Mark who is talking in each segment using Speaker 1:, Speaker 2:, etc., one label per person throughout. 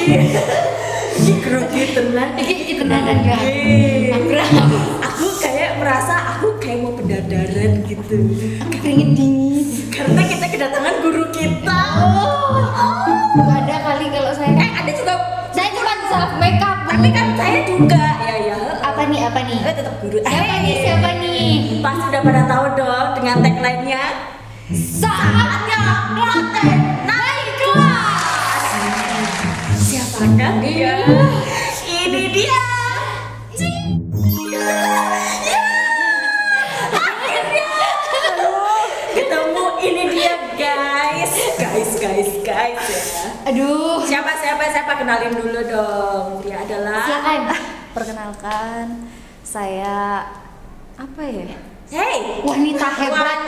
Speaker 1: Iki grogi tenan.
Speaker 2: Iki tenanan kan.
Speaker 1: Aku kayak merasa aku kayak mau pendadaran gitu.
Speaker 2: Aku keringet dingin.
Speaker 1: Karena kita kedatangan guru kita.
Speaker 2: Gak ada kali kalau saya.
Speaker 1: Ada juga.
Speaker 2: Saya cuma self makeup.
Speaker 1: Tapi kan saya juga. Ya.
Speaker 2: Apa nih?
Speaker 1: Tetap guru.
Speaker 2: Siapa nih?
Speaker 1: Pasti udah pada tahu dong dengan tagline-nya. Saatnya melatih naik kelas. Siapakah dia? Ini dia. Akhirnya ketemu. Ini dia guys ya.
Speaker 2: Aduh.
Speaker 1: Siapa kenalin dulu dong. Dia adalah.
Speaker 2: Silakan.
Speaker 3: Perkenalkan, saya apa ya?
Speaker 1: Hey,
Speaker 2: Wanita hebat.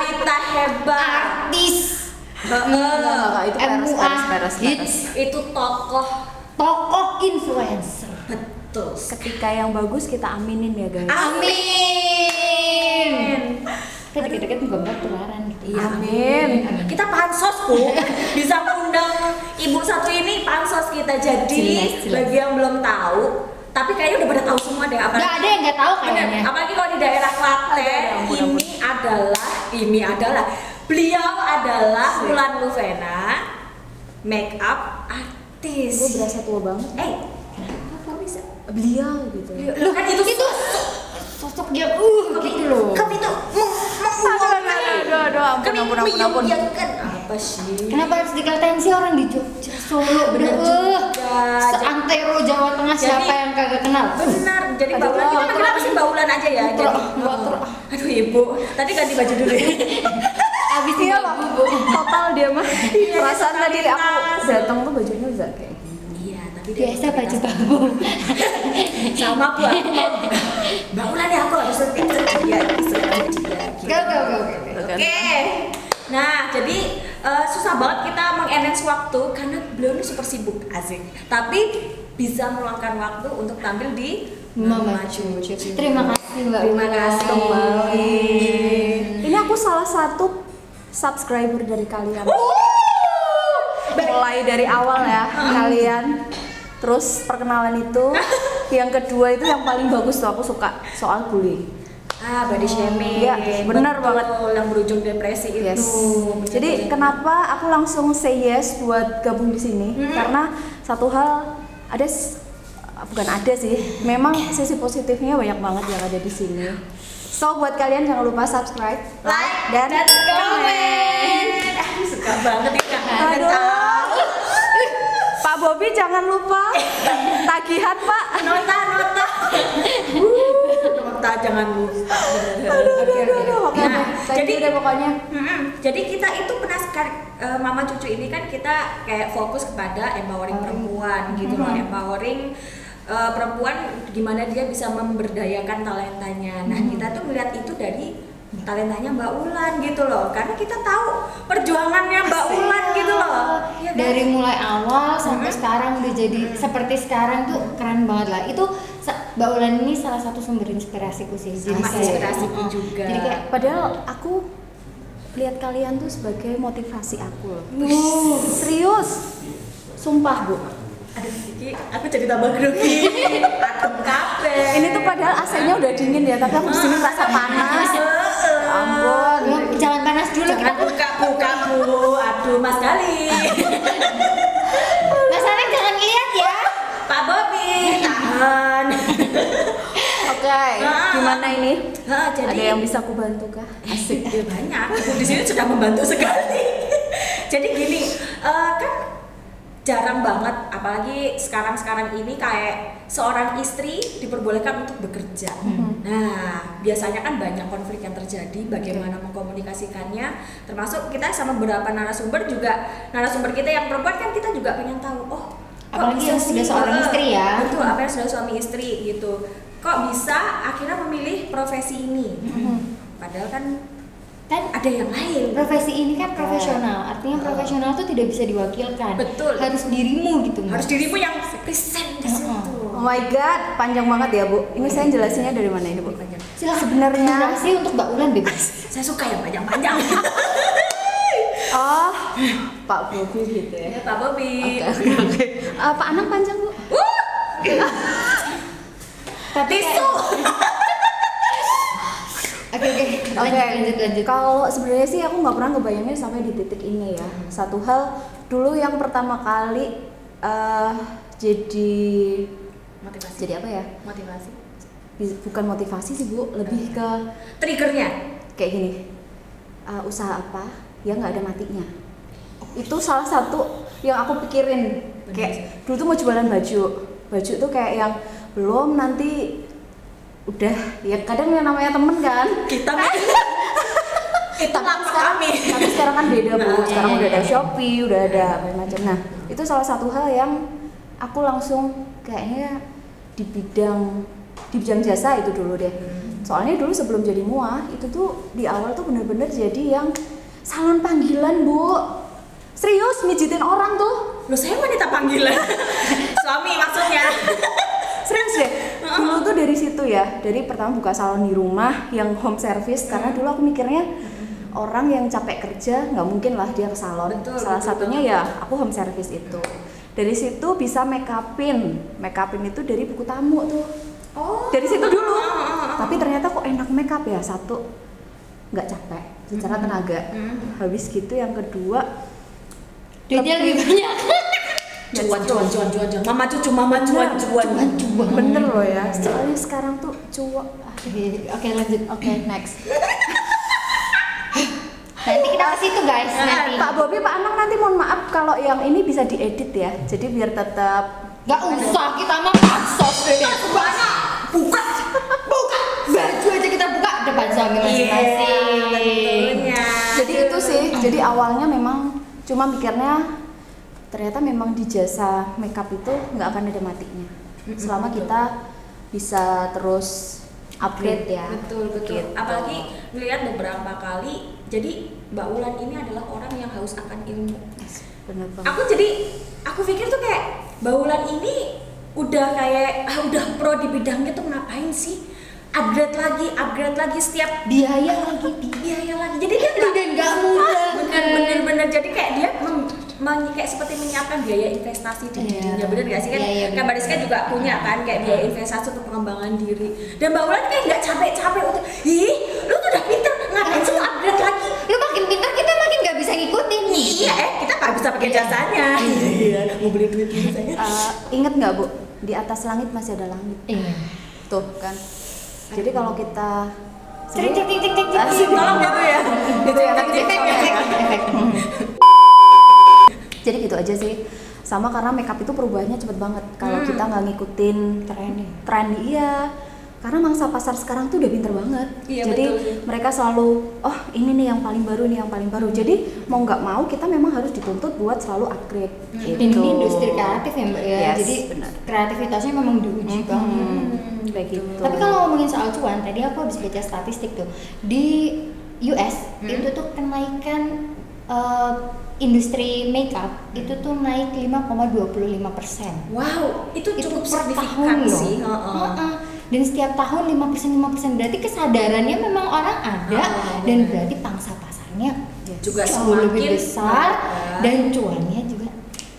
Speaker 2: Artis.
Speaker 3: Enggak, itu peres.
Speaker 1: Itu tokoh.
Speaker 2: Tokoh influencer.
Speaker 1: Betul.
Speaker 3: Ketika yang bagus kita aminin ya guys.
Speaker 2: Amin. Kita deket-deket gambar tularan gitu.
Speaker 1: Iya,
Speaker 3: Amin.
Speaker 1: Kita pansos Bu, bisa mengundang ibu satu ini pansos kita. Jadi
Speaker 2: Jelas.
Speaker 1: bagi yang belum tahu, tapi kayaknya udah pada tahu semua deh.
Speaker 2: Gak ada yang nggak tahu kayaknya.
Speaker 1: Apalagi kalau di daerah Klaten, ini adalah beliau adalah Wulan Luvena, make up artis.
Speaker 3: Gue berasa tua banget.
Speaker 1: Kenapa kok bisa?
Speaker 3: Beliau gitu.
Speaker 1: Lu kan itu
Speaker 2: Sosok dia gitu loh.
Speaker 1: Kamu itu
Speaker 3: Ampun.
Speaker 1: apa sih?
Speaker 2: Kenapa harus dikatain sih orang di Jogja, Solo,
Speaker 1: Bener juga.
Speaker 2: seantero Jawa Tengah siapa yang kagak kenal?
Speaker 1: Benar, jadi Mbak Ulan kita panggil apa sih Mbak Ulan aja ya. Jadi aduh ibu, tadi ganti baju dulu ya.
Speaker 2: Abis
Speaker 3: Iya
Speaker 2: tinggal
Speaker 3: loh,
Speaker 2: bubuk.
Speaker 3: total dia mah. Perasaan
Speaker 1: dia
Speaker 3: tadi aku
Speaker 1: totalitas.
Speaker 3: datang tuh bajunya udah kayak gini.
Speaker 1: Iya, tapi dia
Speaker 2: Biasa baju babu.
Speaker 1: sama Bu, aku mau Mbak Ulan ya, aku harus setia dia. Oke. Nah, jadi susah banget kita mengenance waktu karena beliau ini super sibuk, asik. Tapi bisa meluangkan waktu untuk tampil di Mama Cucu.
Speaker 2: Terima kasih Mbak.
Speaker 1: Terima kasih kembali.
Speaker 3: Ini aku salah satu subscriber dari kalian. Mulai dari awal ya kalian. Terus perkenalan itu, yang kedua itu yang paling bagus tuh aku suka soal bullying.
Speaker 1: Body shaming.
Speaker 3: Iya, benar
Speaker 1: Betul,
Speaker 3: banget.
Speaker 1: yang berujung depresi itu.
Speaker 3: Yes. Jadi kenapa aku langsung say yes buat gabung di sini? Karena satu hal bukan ada sih, memang sisi positifnya banyak banget yang ada di sini. So buat kalian jangan lupa subscribe,
Speaker 1: like
Speaker 3: dan
Speaker 1: komen. Suka banget ini Kak.
Speaker 3: Aduh. Pak Bobby jangan lupa tagihan Pak.
Speaker 1: Nota. Nota jangan lupa.
Speaker 3: Oke, jadi deh pokoknya.
Speaker 1: Jadi kita itu penaskar Mama Cucu ini kan kita kayak fokus kepada empowering perempuan gitu loh, empowering perempuan gimana dia bisa memberdayakan talentanya. Nah, kita tuh melihat itu dari talentanya Mbak Ulan gitu loh, karena kita tahu perjuangannya Mbak Ulan gitu loh. Ya,
Speaker 2: Dari mulai awal sampai sekarang udah jadi seperti sekarang tuh keren banget lah. Itu Mbak Ulan ini salah satu sumber inspirasiku sih.
Speaker 1: Sama inspirasiku juga.
Speaker 2: Jadi kayak
Speaker 3: Padahal aku lihat kalian tuh sebagai motivasi aku loh. Serius. Sumpah, Bu.
Speaker 1: Aduh, Kiki, aku jadi tambah grogi. Adem kafe.
Speaker 3: Ini tuh padahal AC-nya udah dingin ya, tapi aku di sini merasa panas. Ampun.
Speaker 2: jangan panas dulu.
Speaker 1: Jangan buka Bu. Aduh, Mas Gali.
Speaker 2: Mas Alex jangan lihat ya.
Speaker 1: Pak Bobby, tahan.
Speaker 3: Oke, gimana ini?
Speaker 1: Jadi
Speaker 3: Ada yang bisa aku bantu kah?
Speaker 1: asik ya banyak. Di sini sudah membantu sekali. Jadi gini, kan jarang banget, apalagi sekarang ini kayak seorang istri diperbolehkan untuk bekerja. Nah, biasanya kan banyak konflik yang terjadi, bagaimana mengkomunikasikannya, termasuk kita sama beberapa narasumber kita yang perempuan kan kita juga pengen tahu,
Speaker 2: Apalagi yang sudah seorang istri ya.
Speaker 1: Betul, apa yang sudah suami istri gitu. Kok bisa akhirnya memilih profesi ini? Padahal kan ada yang lain.
Speaker 2: Profesi ini kan profesional, artinya profesional tuh tidak bisa diwakilkan.
Speaker 1: Betul.
Speaker 2: Harus dirimu gitu.
Speaker 1: Harus dirimu yang present di situ.
Speaker 3: Oh my god, panjang banget ya, Bu. Ini saya jelasinnya dari mana ini, Bu?
Speaker 2: Silakan.
Speaker 3: Sebenarnya
Speaker 2: Durasi untuk Mbak Ulan bebas.
Speaker 1: Saya suka yang panjang-panjang.
Speaker 3: Oh, Pak Bobi gitu ya.
Speaker 1: Ya, Pak Bobi.
Speaker 3: Oke. Pak Anang panjang, Bu.
Speaker 2: Tapi
Speaker 1: Tisu.
Speaker 2: Oke, lanjut.
Speaker 3: Kalau sebenarnya sih aku nggak pernah ngebayangin sampai di titik ini ya. Satu hal dulu yang pertama kali jadi
Speaker 1: Motivasi.
Speaker 3: apa ya?
Speaker 1: Motivasi.
Speaker 3: Bukan motivasi sih, Bu, lebih ke
Speaker 1: Triggernya.
Speaker 3: kayak gini. Usaha apa yang nggak ada matinya? Itu salah satu yang aku pikirin. Kayak dulu tuh mau jualan baju tuh kayak yang belum nanti udah ya kadang yang namanya temen kan
Speaker 1: Kita itu langsung kami.
Speaker 3: tapi sekarang kan beda, Bu. Sekarang udah ada Shopee, udah ada macam-macam. Nah, itu salah satu hal yang aku langsung kayaknya di bidang jasa itu dulu deh. Soalnya dulu sebelum jadi MUA itu tuh di awal tuh bener-bener jadi yang salon panggilan, Bu. Serius mijitin orang tuh.
Speaker 1: Loh, saya wanita panggilan. Suami maksudnya.
Speaker 3: Serius deh. Dulu tuh dari situ ya. Dari pertama buka salon di rumah yang home service karena dulu aku mikirnya orang yang capek kerja nggak mungkin lah dia ke salon. Salah satunya ya aku home service itu. Dari situ bisa make upin itu dari buku tamu tuh.
Speaker 1: Oh.
Speaker 3: Dari situ dulu. Tapi ternyata kok enak make up ya. Satu, nggak capek secara tenaga. Habis gitu yang kedua,
Speaker 2: Duitnya lebih banyak.
Speaker 1: Cuan. Mama cucu.
Speaker 3: Bener loh ya. Soalnya sekarang tuh cuan.
Speaker 2: Oke, lanjut.
Speaker 3: Oke, next.
Speaker 2: Nanti kita ke situ, guys. Nanti.
Speaker 3: Pak Bobi, Pak Anang nanti mohon maaf kalau yang ini bisa diedit ya. Jadi biar tetap
Speaker 2: Gak usah, kita mah pansos deh.
Speaker 1: Buka.
Speaker 2: Baju aja kita buka depan suami masing-masing.
Speaker 1: Tentunya.
Speaker 3: Jadi itu sih. Jadi awalnya memang cuma mikirnya ternyata memang di jasa makeup itu nggak akan ada matinya. Selama kita bisa terus upgrade ya.
Speaker 1: Betul.
Speaker 3: Gitu.
Speaker 1: Apalagi melihat beberapa kali, jadi Mbak Ulan ini adalah orang yang haus akan ilmu.
Speaker 3: Bener banget.
Speaker 1: Aku pikir tuh kayak Mbak Ulan ini udah kayak udah pro di bidangnya tuh ngapain sih? Upgrade lagi setiap
Speaker 2: Biaya lagi.
Speaker 1: Jadi dia
Speaker 2: Nggak mudah.
Speaker 1: bener jadi kayak dia kayak seperti menyiapkan biaya investasi di dirinya, bener gak sih kan?
Speaker 2: Iya,
Speaker 1: Kan Mbak Rizka juga punya kan kayak biaya investasi untuk pengembangan diri. Dan Mbak Ulan kayak nggak capek untuk, lu tuh udah pinter, ngapain sih lu upgrade lagi?
Speaker 2: Lu makin pintar, kita makin nggak bisa ngikutin.
Speaker 1: Iya, kita nggak bisa pakai jasanya. Iya, mau beli duit dulu saya.
Speaker 3: Ingat nggak, Bu? Di atas langit masih ada langit.
Speaker 2: Iya.
Speaker 3: Tuh kan. Jadi kalau kita
Speaker 2: Cek.
Speaker 1: Tolong gitu ya.
Speaker 3: gitu ya, nanti jadi gitu aja sih. Sama karena makeup itu perubahannya cepet banget. Kalau kita nggak ngikutin tren, iya. Karena mangsa pasar sekarang tuh udah pinter banget.
Speaker 1: Iya,
Speaker 3: Jadi
Speaker 1: betul.
Speaker 3: mereka selalu, oh ini nih yang paling baru, Jadi mau nggak mau kita memang harus dituntut buat selalu upgrade.
Speaker 2: Dan ini industri kreatif ya, Mbak ya.
Speaker 3: Yes,
Speaker 2: Jadi
Speaker 3: benar.
Speaker 2: kreativitasnya memang diuji banget.
Speaker 3: Kayak gitu.
Speaker 2: Tapi kalau ngomongin soal cuan, tadi aku habis baca statistik tuh di US itu tuh kenaikan industri makeup itu tuh naik 5,25%.
Speaker 1: Wow, itu cukup
Speaker 2: per
Speaker 1: signifikan
Speaker 2: tahun loh.
Speaker 1: sih.
Speaker 2: Dan setiap tahun 5% berarti kesadarannya memang orang ada dan berarti pangsa pasarnya
Speaker 1: Juga
Speaker 2: jauh lebih
Speaker 1: semakin
Speaker 2: besar
Speaker 1: besar.
Speaker 2: dan cuannya juga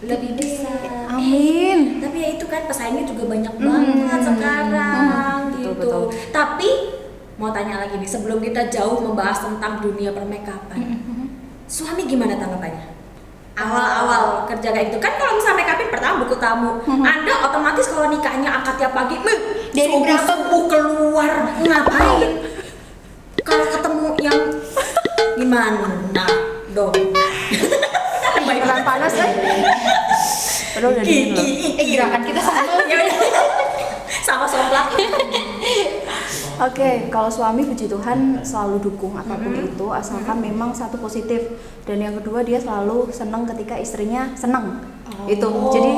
Speaker 1: Lebih besar.
Speaker 3: Amin.
Speaker 1: Tapi ya itu kan pesaingnya juga banyak banget sekarang gitu.
Speaker 3: Betul.
Speaker 1: Tapi mau tanya lagi nih, sebelum kita jauh membahas tentang dunia permakeupan, suami gimana tanggapannya? Awal-awal kerja kayak gitu kan, kalau misalnya make upin pertama buku tamu, Anda otomatis kalau nikahnya angkat tiap pagi,
Speaker 2: Dari berapa
Speaker 1: subuh keluar ngapain? Kalau ketemu yang gimana dong?
Speaker 3: Beneran panas kan? Padahal udah dingin loh.
Speaker 2: gerakan kita sama.
Speaker 1: Ya udah. Sama somplak.
Speaker 3: Oke, kalau suami puji Tuhan selalu dukung apapun itu asalkan memang satu positif dan yang kedua dia selalu senang ketika istrinya senang. Itu. Jadi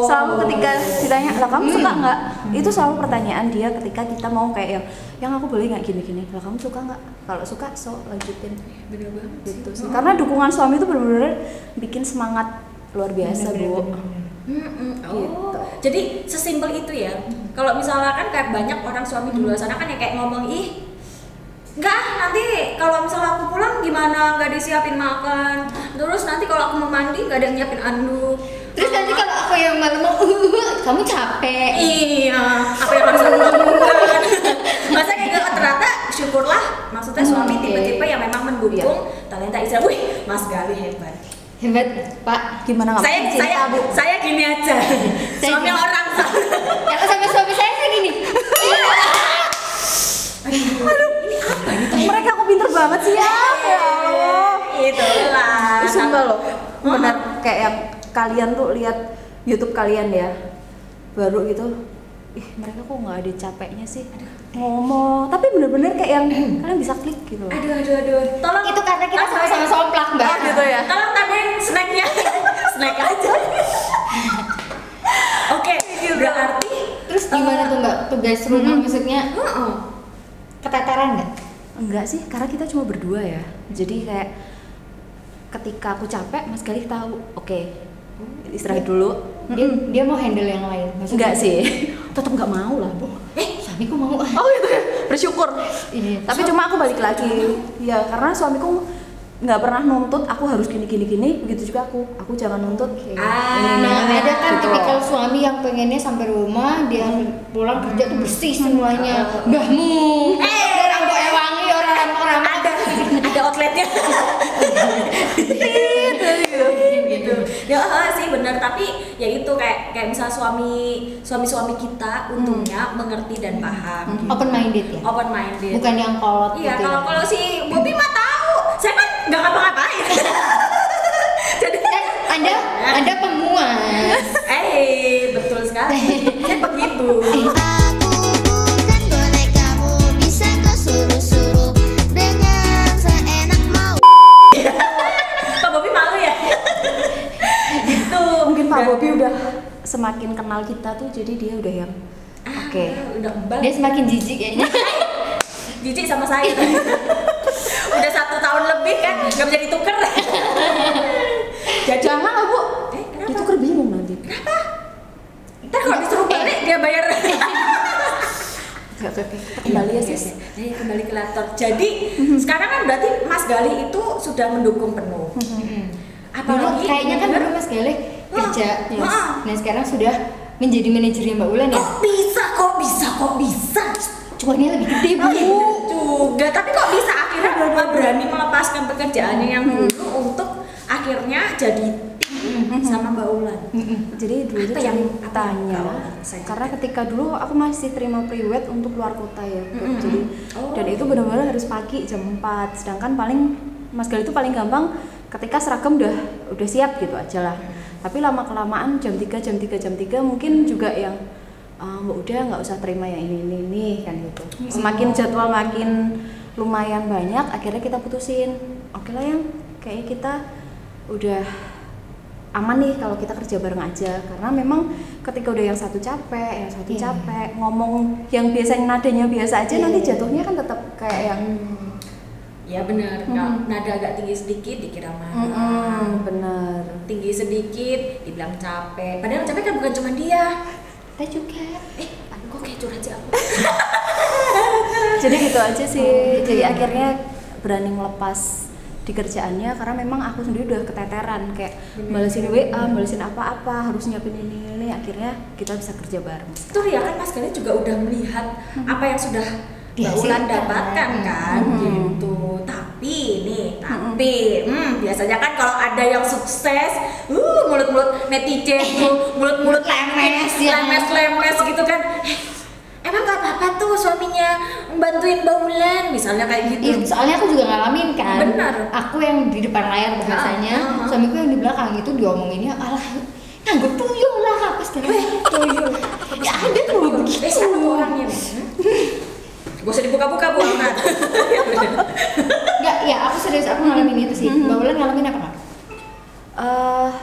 Speaker 3: selalu ketika ditanya, "Lah kamu suka nggak?" Itu selalu pertanyaan dia ketika kita mau kayak yang aku boleh nggak gini-gini. "Lah kamu suka nggak?" Kalau suka, so lanjutin.
Speaker 1: Bener banget.
Speaker 3: Gitu sih. Karena dukungan suami itu benar-benar bikin semangat luar biasa, Bu.
Speaker 1: Oh, jadi sesimpel itu ya. Kalau misalnya kan kayak banyak orang suami di luar sana kan yang kayak ngomong, ih Enggak, nanti kalau misalnya aku pulang gimana, nggak disiapin makan. Terus nanti kalau aku mau mandi nggak ada yang nyiapin anduk.
Speaker 2: Terus nanti kalau aku yang malam mau kamu capek.
Speaker 1: Iya, apa yang harus aku lakukan? Masa kayak gitu, ternyata syukurlah, maksudnya suami
Speaker 2: Oke.
Speaker 1: tipe-tipe yang memang mendukung talenta istri. Wih, Mas Gali hebat.
Speaker 2: Hebat, Pak.
Speaker 3: Gimana nggak
Speaker 1: Saya
Speaker 3: cinta,
Speaker 1: saya
Speaker 3: Bu?
Speaker 1: saya gini aja. Suami
Speaker 2: gini.
Speaker 1: orang.
Speaker 2: Kalau sama suami saya sih gini.
Speaker 3: Mereka kok pinter banget sih ya. Ya Allah.
Speaker 1: Itulah.
Speaker 3: Ih, sumpah loh, benar kayak yang kalian tuh lihat YouTube kalian ya, baru gitu, mereka kok nggak ada capeknya sih ngomong, tapi bener-bener kayak yang kalian bisa klik gitu.
Speaker 1: Aduh. Tolong
Speaker 2: Itu karena kita sama-sama somplak, Mbak.
Speaker 3: Oh, gitu ya.
Speaker 1: Tolong tambahin snacknya. Snack aja. Oke, berarti
Speaker 2: Terus gimana tuh Mbak tugas rumah maksudnya
Speaker 1: heeh.
Speaker 2: keteteran nggak?
Speaker 3: Enggak sih, karena kita cuma berdua ya, jadi kayak ketika aku capek, Mas Galih tahu, oke, istirahat dulu.
Speaker 2: Dia mau handle yang lain.
Speaker 3: Enggak sih, tetap nggak mau lah, Bu.
Speaker 2: Suamiku mau.
Speaker 3: Oh gitu ya, bersyukur.
Speaker 2: Iya.
Speaker 3: Tapi cuma aku balik lagi, ya karena suamiku nggak pernah nuntut aku harus gini, begitu juga aku jangan nuntut.
Speaker 2: Nah,
Speaker 3: ini,
Speaker 2: ada kan
Speaker 3: gitu.
Speaker 2: tipikal suami yang pengennya sampai rumah dia pulang kerja tuh bersih semuanya. Mbahmu. Rambut wangi orang-orang
Speaker 1: Ada outletnya. gitu. Ya sih benar, tapi ya itu kayak misalnya suami kita untungnya mengerti dan paham.
Speaker 2: open minded ya.
Speaker 1: Open minded.
Speaker 2: Bukan yang kolot
Speaker 1: Iya,
Speaker 2: gitu.
Speaker 1: kalau si Bobby mah tahu. Saya kan nggak ngapa-ngapain. Jadi
Speaker 2: Anda pemuas.
Speaker 1: betul sekali. Saya begitu.
Speaker 4: Aku bukan bonekamu, bisa kau suruh-suruh dengan seenak mau.
Speaker 1: Pak Bobby malu ya? Gitu.
Speaker 3: Mungkin Pak Bobi udah semakin kenal kita tuh, jadi dia udah yang oke.
Speaker 1: Udah kebal.
Speaker 2: Dia semakin jijik kayaknya.
Speaker 1: Jijik sama saya. Udah 1 tahun lebih kan, nggak bisa ditukar. Jadi
Speaker 3: Jangan lah, Bu.
Speaker 1: kenapa?
Speaker 3: Ditukar bingung nanti.
Speaker 1: Ntar kalau disuruh balik dia bayar.
Speaker 3: Oke. Kembali ya, Sis.
Speaker 1: Jadi kembali ke laptop. Jadi sekarang kan berarti Mas Gali itu sudah mendukung penuh.
Speaker 2: Dulu kayaknya kan dulu Mas Galih kerja. Nah, sekarang sudah menjadi manajernya Mbak Ulan ya.
Speaker 1: Kok bisa?
Speaker 2: Cuannya lebih gede, Bu.
Speaker 1: Juga, tapi kok bisa akhirnya berani melepaskan pekerjaannya yang dulu untuk akhirnya jadi tim sama Mbak Ulan.
Speaker 3: Jadi dulu
Speaker 1: Apa yang
Speaker 3: tanya,
Speaker 1: saya
Speaker 3: karena ketika dulu aku masih terima priwet untuk luar kota ya, Bu. Jadi
Speaker 1: Oh.
Speaker 3: dan itu benar-benar harus pagi jam 4. Sedangkan paling Mas Gali itu paling gampang ketika seragam udah siap gitu aja lah. Tapi lama kelamaan jam 3 mungkin juga yang Mbak udah nggak usah terima yang ini kan gitu. Semakin jadwal makin lumayan banyak, akhirnya kita putusin, oke lah yang kayaknya kita udah aman nih kalau kita kerja bareng aja, karena memang ketika udah yang satu capek, ngomong yang biasanya nadanya biasa aja, nanti jatuhnya kan tetap kayak yang
Speaker 1: Ya benar, kalau nada agak tinggi sedikit dikira marah.
Speaker 3: bener.
Speaker 1: Tinggi sedikit dibilang capek. Padahal capek kan bukan cuma dia.
Speaker 2: Kita juga.
Speaker 1: Kok kayak curhat sih aku?
Speaker 3: Jadi gitu aja sih. Jadi akhirnya berani ngelepas di kerjaannya karena memang aku sendiri udah keteteran kayak balesin WA, balesin apa-apa, harus nyiapin ini. Akhirnya kita bisa kerja bareng.
Speaker 1: Itu ya kan Mas Gali juga udah melihat apa yang sudah Mbak Ulan dapatkan kan gitu. Tapi biasanya kan kalau ada yang sukses, mulut-mulut netizen tuh, mulut-mulut lemes gitu kan. Emang gak apa-apa tuh suaminya membantuin Mbak Ulan, misalnya kayak gitu.
Speaker 2: Iya, soalnya aku juga ngalamin kan.
Speaker 1: Benar.
Speaker 2: Aku yang di depan layar bahasanya, suamiku yang di belakang itu diomonginnya alah nganggup tuyul lah apa segala tuyul. Ya ada tuh begitu.
Speaker 1: Siapa tuh orangnya? Gak usah dibuka-buka Bu.
Speaker 2: Enggak, ya aku serius aku ngalamin itu sih. Mbak Ulan ngalamin apa nggak?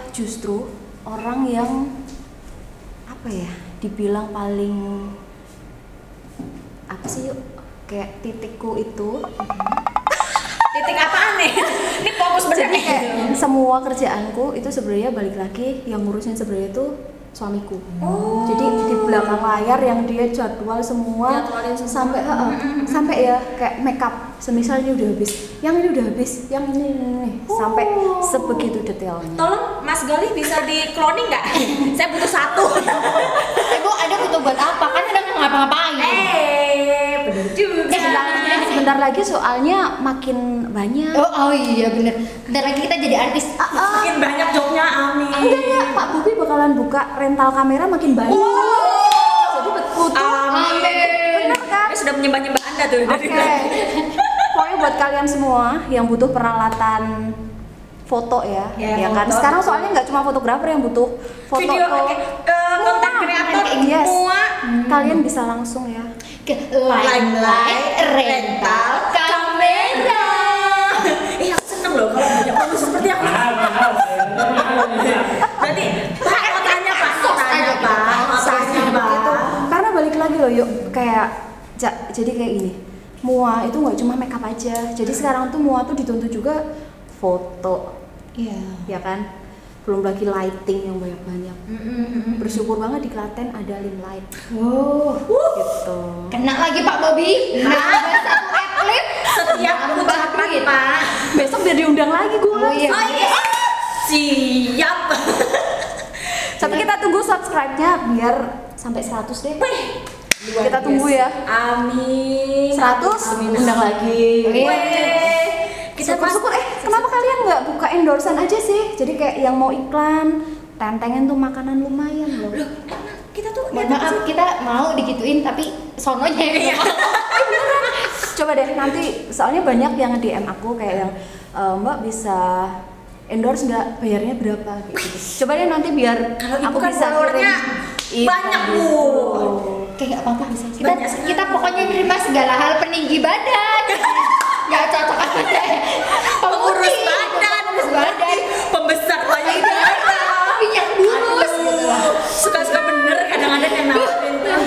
Speaker 3: Justru orang yang apa ya, dibilang paling apa sih yuk, kayak titikku itu
Speaker 1: Titik apaan nih? Ini fokus bener nih.
Speaker 3: semua kerjaanku itu sebenarnya balik lagi yang ngurusin sebenarnya itu suamiku. Jadi di belakang layar yang dia jadwal semua
Speaker 1: Jadwalin semua.
Speaker 3: sampai sampai ya kayak makeup semisal ini udah habis, yang ini udah habis, yang ini. Sampai sebegitu detailnya.
Speaker 1: Tolong Mas Galih bisa di cloning nggak? Saya butuh satu.
Speaker 2: Ibu ada butuh buat apa? Kan ada ngapa-ngapain.
Speaker 1: Bener juga.
Speaker 3: Sebentar lagi soalnya makin banyak.
Speaker 2: Oh iya bener. Bentar lagi kita jadi artis.
Speaker 1: Makin banyak jobnya, amin.
Speaker 3: Enggak, Pak Bobi bakalan buka rental kamera makin banyak. Jadi betul.
Speaker 1: Amin.
Speaker 3: Bener kan?
Speaker 1: Sudah menyembah-nyembah Anda tuh dari
Speaker 3: Oke. Pokoknya buat kalian semua yang butuh peralatan foto ya,
Speaker 1: Ya,
Speaker 3: kan.
Speaker 1: foto.
Speaker 3: Sekarang soalnya nggak cuma fotografer yang butuh foto
Speaker 1: video
Speaker 3: tuh.
Speaker 1: konten kreator
Speaker 3: Yes.
Speaker 1: semua.
Speaker 3: Kalian bisa langsung ya.
Speaker 2: Ke Limelight Rental Kamera.
Speaker 1: Aku seneng loh kalau punya produser seperti aku. Berarti Pak notanya Pak, notanya Pak.
Speaker 3: Karena balik lagi loh, yuk kayak jadi kayak ini. Mua itu nggak cuma makeup aja. Jadi sekarang tuh Mua tuh dituntut juga foto,
Speaker 2: Iya.
Speaker 3: ya kan? Belum lagi lighting yang banyak-banyak. Bersyukur banget di Klaten ada Limelight.
Speaker 2: Oh,
Speaker 3: Gitu.
Speaker 2: kena lagi Pak Bobi. Nambah satu atlet.
Speaker 1: Setiap ucapan Pak.
Speaker 3: Besok biar diundang lagi gue.
Speaker 2: Oh iya.
Speaker 1: Oh iya. Siap.
Speaker 3: Tapi kita tunggu subscribe-nya biar sampai 100 deh.
Speaker 1: Luar
Speaker 3: Kita tunggu ya.
Speaker 1: Amin.
Speaker 3: 100
Speaker 1: Amin.
Speaker 3: undang lagi.
Speaker 2: Iya.
Speaker 1: Weh. Kita
Speaker 3: Syukur-syukur kenapa kalian nggak buka endorsean aja sih? Jadi kayak yang mau iklan, tentengin tuh makanan lumayan loh.
Speaker 1: Loh, emang kita tuh
Speaker 2: Mohon maaf kita mau digituin tapi sononya yang
Speaker 3: Coba deh nanti, soalnya banyak yang DM aku kayak yang Mbak bisa endorse nggak, bayarnya berapa gitu. Coba deh nanti biar
Speaker 1: kalau ibu
Speaker 3: aku
Speaker 1: kan
Speaker 3: bisa
Speaker 1: followernya
Speaker 3: kirim.
Speaker 1: banyak
Speaker 3: Gitu.
Speaker 1: Bu.
Speaker 2: kayak nggak apa-apa bisa.
Speaker 1: Banyak sekali.
Speaker 2: Kita pokoknya nerima segala hal peninggi badan. Nggak cocok apa deh.
Speaker 1: Pengurus badan,
Speaker 2: Pengurus badan.
Speaker 1: pembesar payudara.
Speaker 2: Minyak burus gitu lah.
Speaker 1: Suka-suka bener kadang-kadang yang nawarin tuh.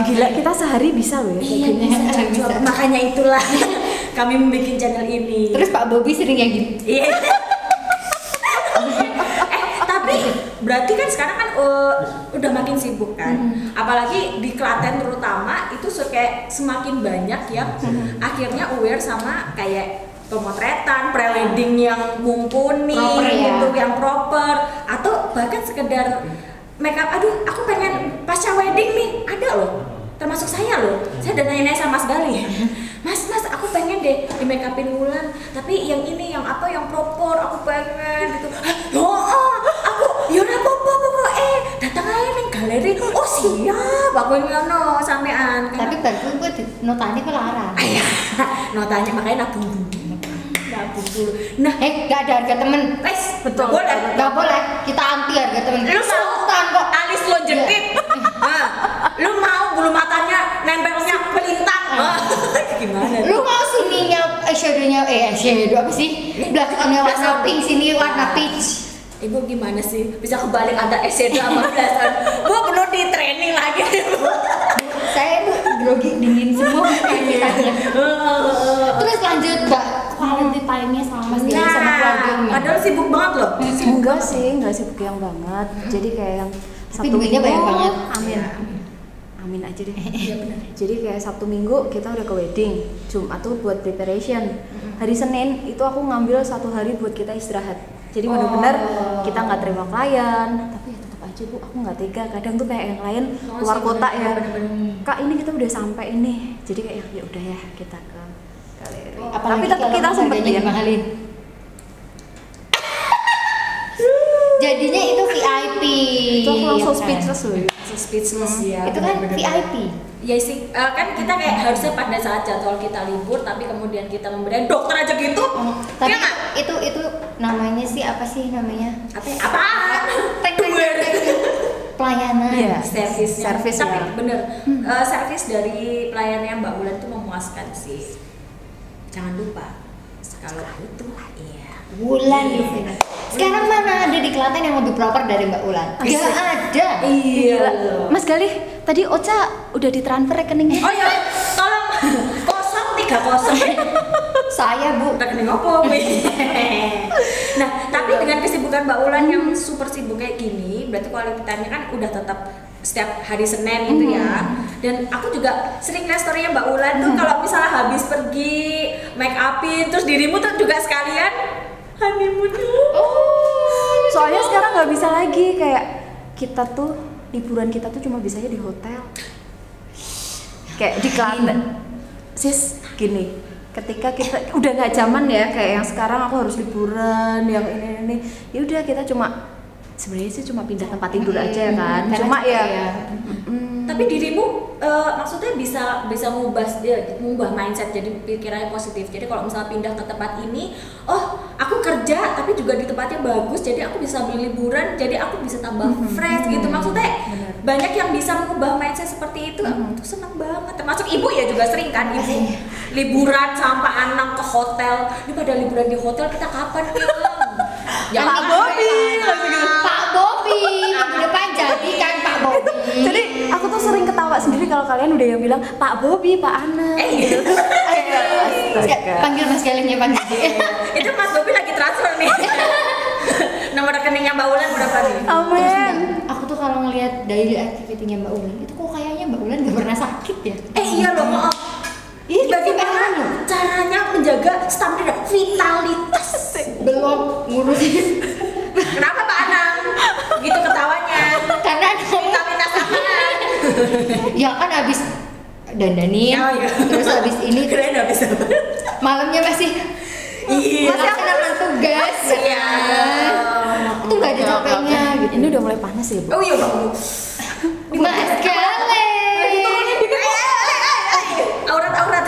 Speaker 3: Gila, kita sehari bisa loh ya kayak
Speaker 2: Iya,
Speaker 3: gini.
Speaker 2: bisa.
Speaker 1: Makanya itulah kami membuat channel ini.
Speaker 2: Terus Pak Bobi sering kayak gini.
Speaker 1: Iya. Tapi berarti kan sekarang kan udah makin sibuk kan. Apalagi di Klaten terutama itu kayak semakin banyak yang akhirnya aware sama kayak pemotretan, prewedding yang mumpuni
Speaker 2: Proper, ya.
Speaker 1: gitu, yang proper, atau bahkan sekedar makeup. Aduh, aku pengen pasca wedding nih, ada loh. Termasuk saya loh. Saya udah nanya-nanya sama Mas Gali. Mas, aku pengen deh di make upin Wulan, tapi yang ini yang apa yang proper, aku pengen gitu. Aku yaudah apa-apa, datang aja nih galeri. Oh siap, aku ngono sampean.
Speaker 2: Tapi baru gue notanya kok larang.
Speaker 1: Notanya makanya nabung dulu. Nah,
Speaker 2: Nggak ada harga temen.
Speaker 1: betul. Boleh.
Speaker 2: Nggak boleh. Kita anti harga temen.
Speaker 1: Lu mau
Speaker 2: Sultan kok.
Speaker 1: alis lo jepit. Hah? Lu mau bulu matanya nempelnya pelintang. Gimana?
Speaker 2: Lu mau sininya eyeshadow apa sih? Belakangnya warna pink, sini warna peach.
Speaker 1: Ibu gimana sih? Bisa kebalik ada eyeshadow sama blusher. Bu perlu di training lagi.
Speaker 2: Saya tuh grogi dingin semua mukanya. Terus lanjut Mbak, quality time-nya sama Mas Dewi sama keluarga gimana?
Speaker 1: Padahal sibuk banget loh.
Speaker 3: Enggak sih, enggak sibuk yang banget. Jadi kayak yang
Speaker 2: Tapi duitnya banyak banget.
Speaker 3: Amin.
Speaker 1: Iya.
Speaker 3: Amin aja deh.
Speaker 1: Iya benar.
Speaker 3: Jadi kayak Sabtu Minggu kita udah ke wedding, Jumat tuh buat preparation. Hari Senin itu aku ngambil 1 hari buat kita istirahat. Jadi benar-benar kita nggak terima klien, tapi ya tetap aja Bu, aku nggak tega. Kadang tuh kayak yang lain keluar
Speaker 1: sih,
Speaker 3: kota ya,
Speaker 1: bener-bener.
Speaker 3: Kak ini kita udah sampai ini. Jadi kayak ya udah ya kita ke galeri.
Speaker 2: Apalagi
Speaker 3: Tapi tetap
Speaker 2: kalau
Speaker 3: kita sempet
Speaker 2: harganya
Speaker 3: ya.
Speaker 2: dimahalin. Jadinya itu VIP.
Speaker 3: Itu aku langsung
Speaker 2: ya kan?
Speaker 3: speechless loh.
Speaker 1: Speechless ya.
Speaker 2: Itu kan
Speaker 1: bener-bener.
Speaker 2: VIP.
Speaker 1: Ya sih, kan kita kayak harusnya pada saat jadwal kita libur, tapi kemudian kita memberikan dokter aja gitu.
Speaker 2: Tapi
Speaker 1: Ya nggak?
Speaker 2: itu namanya sih apa sih namanya?
Speaker 1: Apaan?
Speaker 2: Pelayanan.
Speaker 3: Iya.
Speaker 1: Servisnya.
Speaker 3: Servis
Speaker 1: Tapi
Speaker 3: ya.
Speaker 1: bener, servis dari pelayannya Mbak Wulan itu memuaskan sih. Jangan lupa kalau butuh, iya.
Speaker 2: Wulan di sini. Sekarang mana ada di Klaten yang lebih proper dari Mbak Wulan?
Speaker 3: Asik.
Speaker 2: Gak ada.
Speaker 1: Iya.
Speaker 3: Mas Galih, tadi Ocha udah ditransfer rekeningnya.
Speaker 1: Oh ya, tolong 030.
Speaker 2: Saya Bu.
Speaker 1: Rekening apa? Nah, tapi dengan kesibukan Mbak Wulan yang super sibuk kayak gini, berarti quality time-nya kan udah tetap setiap hari Senin itu ya. Dan aku juga sering lihat story-nya Mbak Ulan tuh kalau misalnya habis pergi make upin terus dirimu tuh juga sekalian honeymoon dulu.
Speaker 3: Soalnya sekarang nggak bisa lagi, kayak kita tuh liburan kita tuh cuma bisanya di hotel. Kayak di Klaten. Sis, gini, ketika kita udah nggak zaman ya kayak yang sekarang aku harus liburan yang ini. Ya udah kita cuma sebenarnya sih cuma pindah tempat tidur aja ya kan. Cuma ya.
Speaker 1: Tapi dirimu maksudnya bisa mengubah mindset jadi pikirannya positif. Jadi kalau misalnya pindah ke tempat ini, oh aku kerja tapi juga di tempatnya bagus, jadi aku bisa beli liburan, jadi aku bisa tambah fresh gitu. Maksudnya banyak yang bisa mengubah mindset seperti itu. Aku tuh seneng banget. Termasuk ibu ya juga sering kan ibu liburan sama anak ke hotel. Ini pada liburan di hotel kita kapan ya? Ya
Speaker 3: Pak Bobi,
Speaker 2: Pak Bobi, minggu depan jadi kan Pak Bobi.
Speaker 3: Jadi aku tuh sering ketawa sendiri kalau kalian udah yang bilang Pak Bobi, Pak Ana.
Speaker 1: Gitu.
Speaker 2: Panggil Mas Galih ya Pak.
Speaker 1: Itu Mas Bobi lagi transfer nih. Nomor rekeningnya Mbak Ulan berapa nih?
Speaker 3: Amin.
Speaker 2: Aku tuh kalau ngelihat daily activity-nya Mbak Ulan, itu kok kayaknya Mbak Ulan gak pernah sakit ya?
Speaker 1: Iya loh, maaf.
Speaker 2: Iya,
Speaker 1: Bagaimana caranya menjaga stamina vitalitas?
Speaker 2: belum ngurusin.
Speaker 1: Kenapa Pak Anang? Gitu ketawanya.
Speaker 2: Karena
Speaker 1: Vitalitas apaan?
Speaker 2: ya kan habis dandanin,
Speaker 1: Oh, iya.
Speaker 2: terus habis ini
Speaker 1: Keren habis apa?
Speaker 2: malamnya masih
Speaker 1: Iya.
Speaker 2: melaksanakan tugas ya
Speaker 1: Iya.
Speaker 2: kan? Itu nggak ada capeknya gitu.
Speaker 3: Ini udah mulai panas ya, Bu.
Speaker 1: Oh iya Bang.
Speaker 2: Mas Galih.
Speaker 1: Aurat-aurat.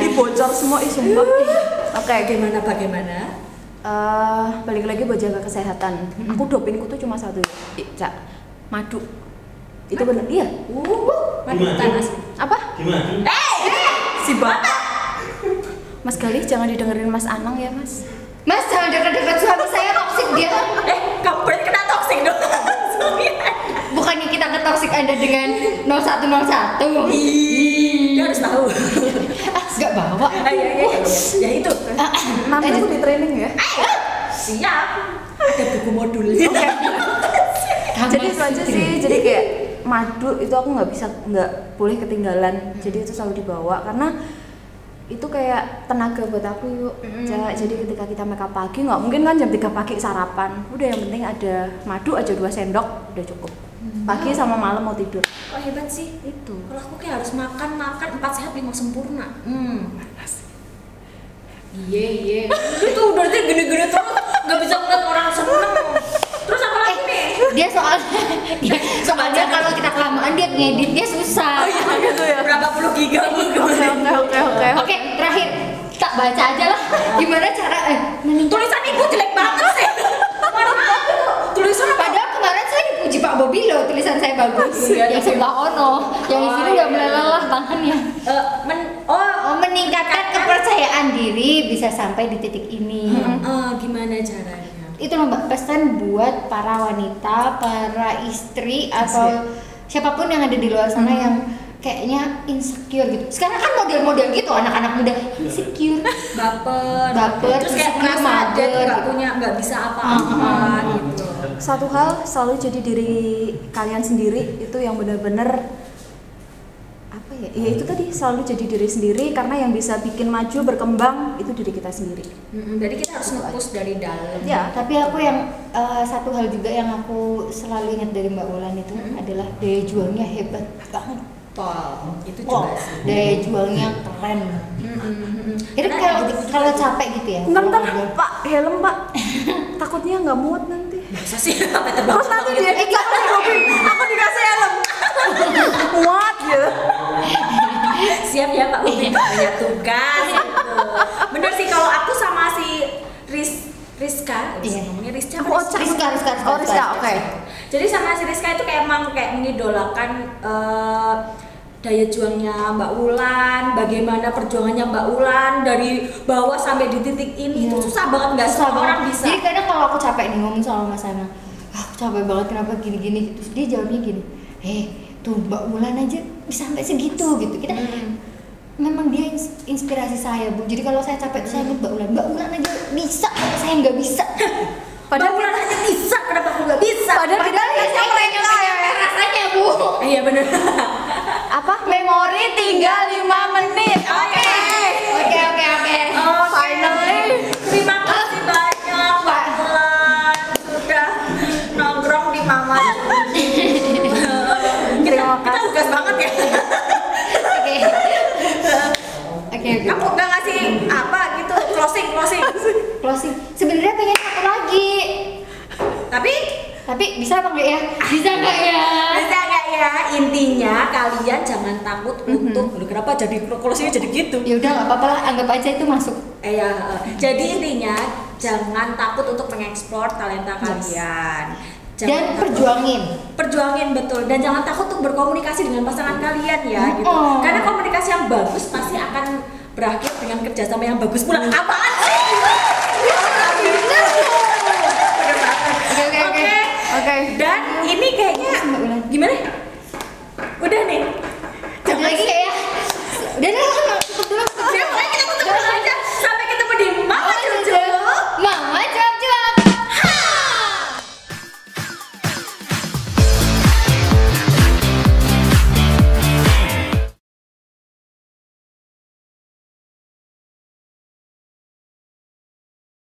Speaker 3: Ih, bocor semua ih sumpah. Oke,
Speaker 1: Bagaimana?
Speaker 3: balik lagi buat jaga kesehatan. Aku dopingku tuh cuma satu, Cak. Madu. Itu bener? Iya.
Speaker 1: Madu tanas.
Speaker 3: Apa?
Speaker 5: Gimana?
Speaker 3: Si Bapak. Mas Galih jangan didengerin Mas Anang ya, Mas.
Speaker 2: Mas jangan dekat-dekat suami saya, toksik dia.
Speaker 1: Kamu berarti kena toksik dong.
Speaker 2: Bukannya kita ketoksik Anda dengan 0101.
Speaker 1: Dia harus tahu.
Speaker 2: Gak bawa.
Speaker 1: Iya. Ya itu.
Speaker 3: Nanti aku di training ya.
Speaker 1: Siap. Ada buku modul.
Speaker 3: Jadi itu aja sih. Jadi kayak madu itu aku nggak boleh ketinggalan. Jadi itu selalu dibawa karena itu kayak tenaga buat aku yuk. Jadi ketika kita make up pagi nggak mungkin kan jam 3 pagi sarapan. Udah yang penting ada madu aja 2 sendok udah cukup. Pagi sama malam mau tidur.
Speaker 1: Kok hebat sih?
Speaker 3: Itu.
Speaker 1: Kalau aku kayak harus makan 4 sehat 5 sempurna. Iya. Itu udah gede-gede terus nggak bisa ngeliat orang seneng. Terus apa lagi nih?
Speaker 2: Dia soalnya kalau kita kelamaan dia ngeditnya susah.
Speaker 3: Gitu ya.
Speaker 1: Berapa puluh giga
Speaker 3: Oke.
Speaker 2: Oke, terakhir tak baca aja lah. Gimana cara
Speaker 1: Tulisan ibu jelek banget sih. Tulisan apa?
Speaker 2: Padahal kemarin saya dipuji Pak Bobi loh, tulisan saya bagus.
Speaker 1: Iya,
Speaker 2: Yang sebelah Ono, yang di sini udah mulai lelah tangannya. Meningkatkan kepercayaan diri bisa sampai di titik ini.
Speaker 1: Gimana caranya?
Speaker 2: Itu loh Mbak, pesan buat para wanita, para istri atau siapapun yang ada di luar sana yang kayaknya insecure gitu. Sekarang kan model-model gitu anak-anak muda insecure, baper,
Speaker 1: terus kayak
Speaker 2: insecure,
Speaker 1: merasa dia tuh
Speaker 2: mager.
Speaker 1: nggak bisa apa-apa gitu.
Speaker 3: Satu hal selalu jadi diri kalian sendiri itu yang benar-benar apa ya? Ya itu tadi selalu jadi diri sendiri karena yang bisa bikin maju berkembang itu diri kita sendiri.
Speaker 1: Jadi kita harus nge-push dari dalam.
Speaker 3: Ya,
Speaker 2: Tapi aku yang satu hal juga yang aku selalu ingat dari Mbak Ulan itu adalah daya juangnya hebat banget.
Speaker 1: Itu juga sih.
Speaker 2: Daya juangnya keren. Jadi kalau capek gitu ya.
Speaker 3: Bentar,
Speaker 2: kalau
Speaker 3: Pak, helm Pak. Takutnya nggak muat nanti.
Speaker 1: Masa sih sampai terbang?
Speaker 3: Terus nanti dia aku dikasih helm. Muat gitu.
Speaker 1: Siap ya Pak Ubi, banyak tugas gitu. Bener sih kalau aku sama si Rizka, ngomongnya Rizka.
Speaker 3: Aku Ocha. Rizka, oke.
Speaker 1: Jadi sama si Rizka itu kayak emang kayak mengidolakan daya juangnya Mbak Ulan, bagaimana perjuangannya Mbak Ulan dari bawah sampai di titik ini. Itu susah banget, nggak semua orang bisa.
Speaker 2: Jadi kadang kalau aku capek nih ngomong sama Mas Ana, aku capek banget kenapa gini-gini, terus dia jawabnya gini, tuh Mbak Ulan aja bisa sampai segitu gitu. Kita memang dia inspirasi saya Bu. Jadi kalau saya capek tuh saya ingat Mbak Ulan aja bisa, saya nggak bisa.
Speaker 1: Padahal Mbak Ulan aja bisa, kenapa aku nggak bisa?
Speaker 3: Padahal kita tinggal 5 menit. Oke.
Speaker 2: Oke.
Speaker 3: Finally.
Speaker 1: Terima kasih banyak Mbak Mulan sudah nongkrong di Mama Juli.
Speaker 3: Terima
Speaker 1: Kita
Speaker 3: kasih.
Speaker 1: tugas banget ya.
Speaker 2: Oke.
Speaker 1: Kamu nggak ngasih apa gitu closing.
Speaker 2: Closing. Sebenarnya pengen satu lagi.
Speaker 1: Tapi
Speaker 2: bisa apa enggak ya? Bisa enggak ya?
Speaker 1: bisa nggak ya, intinya kalian jangan takut untuk Loh, kenapa jadi closingnya jadi gitu.
Speaker 2: Ya udah nggak apa-apa lah, anggap aja itu masuk.
Speaker 1: Jadi intinya jangan takut untuk mengeksplor talenta kalian.
Speaker 2: Dan
Speaker 1: takut- perjuangin betul, dan jangan takut untuk berkomunikasi dengan pasangan kalian ya gitu.
Speaker 2: Oh.
Speaker 1: Karena komunikasi yang bagus pasti akan berakhir dengan kerjasama yang bagus pula. Apaan sih?
Speaker 2: Oke.
Speaker 1: Oke. Dan ini kayaknya
Speaker 2: Mbak Ulan.
Speaker 1: gimana?